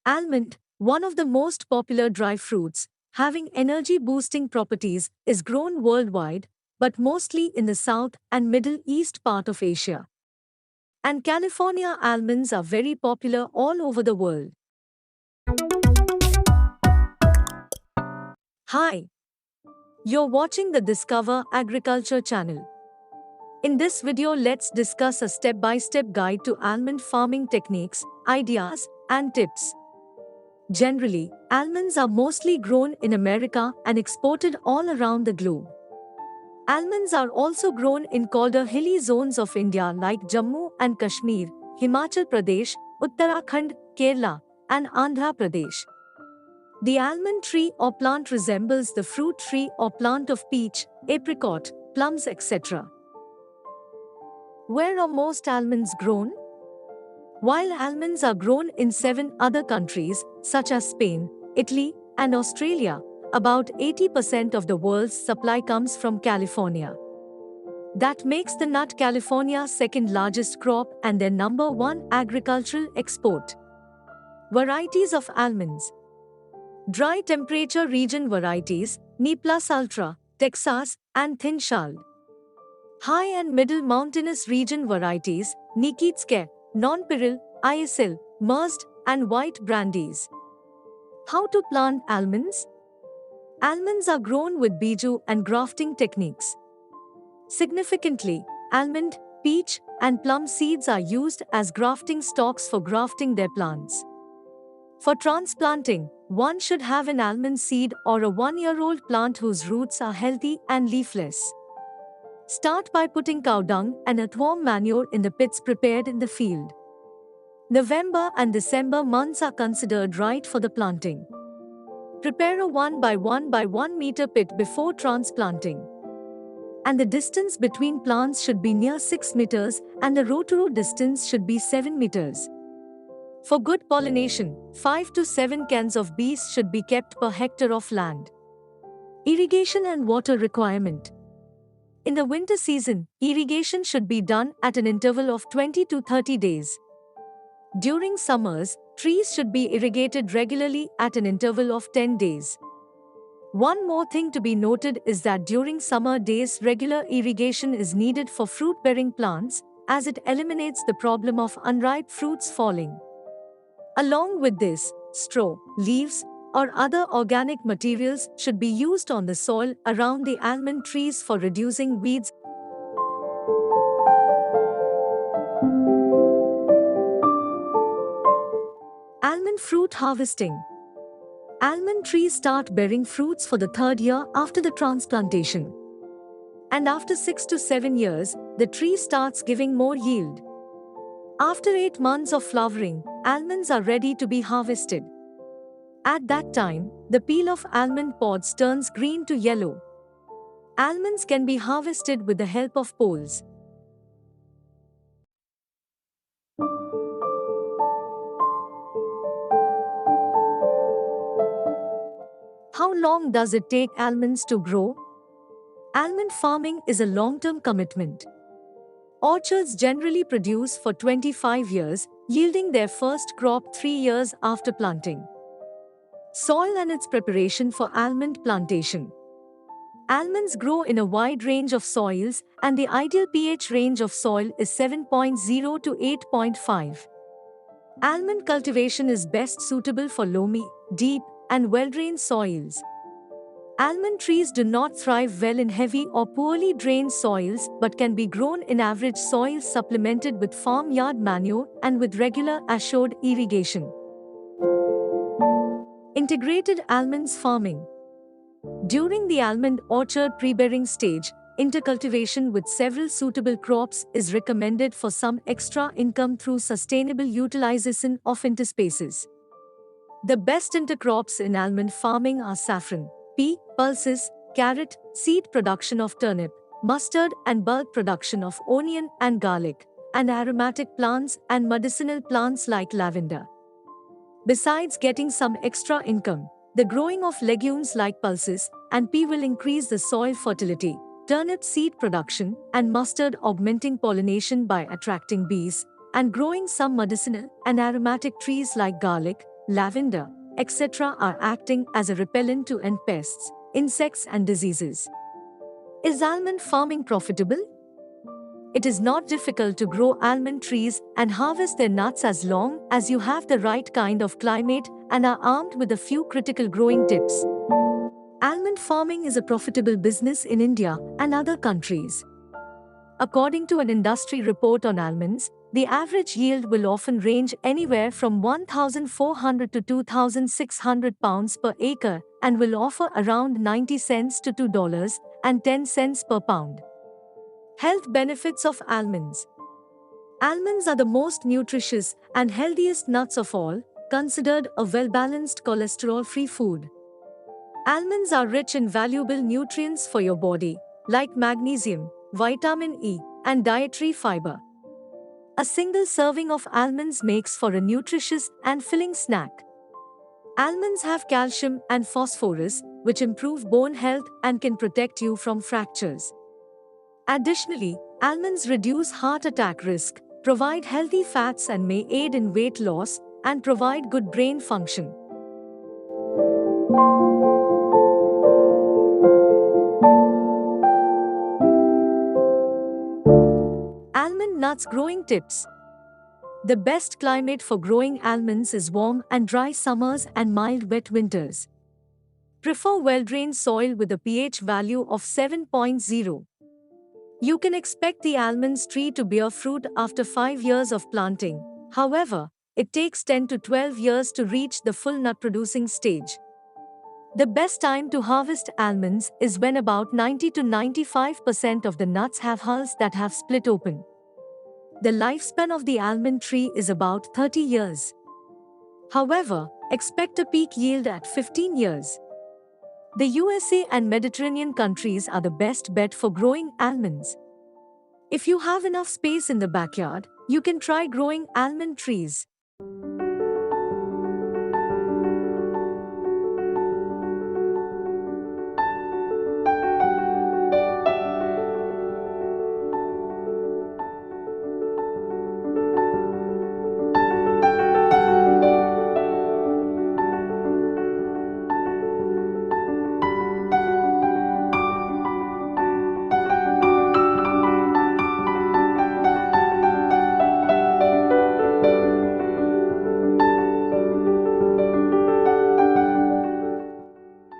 Almond, one of the most popular dry fruits, having energy boosting properties, is grown worldwide, but mostly in the South and Middle East part of Asia. And California almonds are very popular all over the world. Hi, you're watching the Discover Agriculture channel. In this video, let's discuss a step by step guide to almond farming techniques, ideas, and tips. Generally, almonds are mostly grown in America and exported all around the globe. Almonds are also grown in colder hilly zones of India like Jammu and Kashmir, Himachal Pradesh, Uttarakhand, Kerala, and Andhra Pradesh. The almond tree or plant resembles the fruit tree or plant of peach, apricot, plums, etc. Where are most almonds grown? While almonds are grown in 7 other countries, such as Spain, Italy, and Australia, about 80% of the world's supply comes from California. That makes the nut California's second largest crop and their number one agricultural export. Varieties of almonds. Dry temperature region varieties, Ni Plus Ultra, Texas, and Thin Shald. High and middle mountainous region varieties, Nikitske, Nonpareil, ISL, Merzed, and White Brandeis. How to plant almonds? Almonds are grown with bijou and grafting techniques. Significantly, almond, peach, and plum seeds are used as grafting stalks for grafting their plants. For transplanting, one should have an almond seed or a 1-year-old plant whose roots are healthy and leafless. Start by putting cow dung and earthworm manure in the pits prepared in the field. November and December months are considered right for the planting. Prepare a 1 by 1 by 1 meter pit before transplanting. And the distance between plants should be near 6 meters and the row to row distance should be 7 meters. For good pollination, 5 to 7 cans of bees should be kept per hectare of land. Irrigation and water requirement. In the winter season, irrigation should be done at an interval of 20 to 30 days. During summers, trees should be irrigated regularly at an interval of 10 days. One more thing to be noted is that during summer days, regular irrigation is needed for fruit-bearing plants, as it eliminates the problem of unripe fruits falling. Along with this, straw, leaves, or other organic materials should be used on the soil around the almond trees for reducing weeds. Almond fruit harvesting. Almond trees start bearing fruits for the 3rd year after the transplantation. And after 6 to 7 years, the tree starts giving more yield. After 8 months of flowering, almonds are ready to be harvested. At that time, the peel of almond pods turns green to yellow. Almonds can be harvested with the help of poles. How long does it take almonds to grow? Almond farming is a long-term commitment. Orchards generally produce for 25 years, yielding their first crop 3 years after planting. Soil and its preparation for almond plantation. Almonds grow in a wide range of soils, and the ideal pH range of soil is 7.0 to 8.5. Almond cultivation is best suitable for loamy, deep, and well-drained soils. Almond trees do not thrive well in heavy or poorly drained soils but can be grown in average soils supplemented with farmyard manure and with regular assured irrigation. Integrated almonds farming. During the almond orchard pre-bearing stage, intercultivation with several suitable crops is recommended for some extra income through sustainable utilization of interspaces. The best intercrops in almond farming are saffron, pea, pulses, carrot, seed production of turnip, mustard and bulb production of onion and garlic, and aromatic plants and medicinal plants like lavender. Besides getting some extra income, the growing of legumes like pulses and pea will increase the soil fertility, turnip seed production, and mustard augmenting pollination by attracting bees, and growing some medicinal and aromatic trees like garlic, lavender, etc. are acting as a repellent to end pests, insects and diseases. Is almond farming profitable? It is not difficult to grow almond trees and harvest their nuts as long as you have the right kind of climate and are armed with a few critical growing tips. Almond farming is a profitable business in India and other countries. According to an industry report on almonds, the average yield will often range anywhere from 1,400 to 2,600 pounds per acre and will offer around 90 cents to $2.10 per pound. Health benefits of almonds. Almonds are the most nutritious and healthiest nuts of all, considered a well-balanced cholesterol-free food. Almonds are rich in valuable nutrients for your body, like magnesium, vitamin E, and dietary fiber. A single serving of almonds makes for a nutritious and filling snack. Almonds have calcium and phosphorus, which improve bone health and can protect you from fractures. Additionally, almonds reduce heart attack risk, provide healthy fats and may aid in weight loss, and provide good brain function. Almond nuts growing tips. The best climate for growing almonds is warm and dry summers and mild wet winters. Prefer well-drained soil with a pH value of 7.0. You can expect the almonds tree to bear fruit after 5 years of planting. However, it takes 10 to 12 years to reach the full nut-producing stage. The best time to harvest almonds is when about 90 to 95% of the nuts have hulls that have split open. The lifespan of the almond tree is about 30 years. However, expect a peak yield at 15 years. The USA and Mediterranean countries are the best bet for growing almonds. If you have enough space in the backyard, you can try growing almond trees.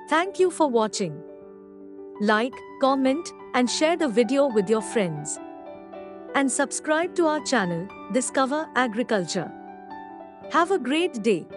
Thank you for watching. Like, comment, and share the video with your friends. And subscribe to our channel, Discover Agriculture. Have a great day.